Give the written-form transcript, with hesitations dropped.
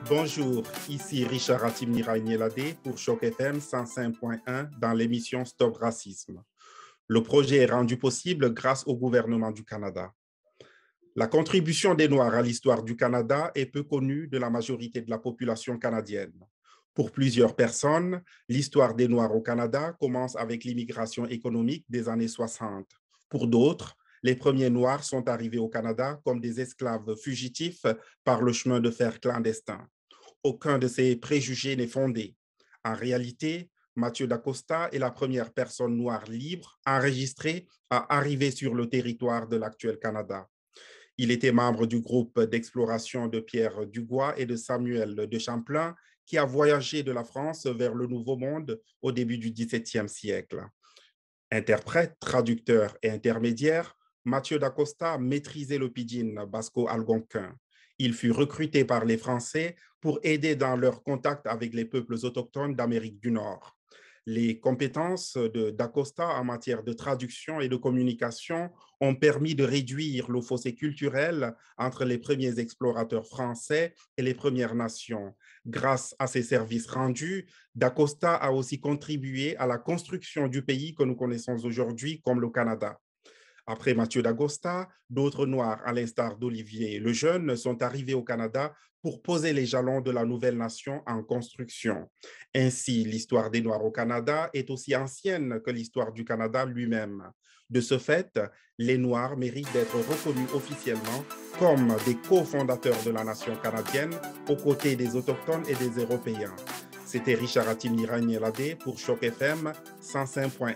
Bonjour, ici Richard Atimnira-Nielade pour Choc FM 105.1 dans l'émission Stop Racisme. Le projet est rendu possible grâce au gouvernement du Canada. La contribution des Noirs à l'histoire du Canada est peu connue de la majorité de la population canadienne. Pour plusieurs personnes, l'histoire des Noirs au Canada commence avec l'immigration économique des années 60. Pour d'autres, les premiers Noirs sont arrivés au Canada comme des esclaves fugitifs par le chemin de fer clandestin. Aucun de ces préjugés n'est fondé. En réalité, Mathieu Dacosta est la première personne noire libre enregistrée à arriver sur le territoire de l'actuel Canada. Il était membre du groupe d'exploration de Pierre Dugois et de Samuel de Champlain qui a voyagé de la France vers le Nouveau Monde au début du XVIIe siècle. Interprète, traducteur et intermédiaire, Mathieu Dacosta maîtrisait le pidgin basco-algonquin. Il fut recruté par les Français pour aider dans leur contact avec les peuples autochtones d'Amérique du Nord. Les compétences de Dacosta en matière de traduction et de communication ont permis de réduire le fossé culturel entre les premiers explorateurs français et les Premières Nations. Grâce à ses services rendus, Dacosta a aussi contribué à la construction du pays que nous connaissons aujourd'hui comme le Canada. Après Mathieu Dacosta, d'autres Noirs, à l'instar d'Olivier Lejeune, sont arrivés au Canada pour poser les jalons de la nouvelle nation en construction. Ainsi, l'histoire des Noirs au Canada est aussi ancienne que l'histoire du Canada lui-même. De ce fait, les Noirs méritent d'être reconnus officiellement comme des cofondateurs de la nation canadienne aux côtés des Autochtones et des Européens. C'était Richard Atimnira-Nielade pour Choc FM 105.1.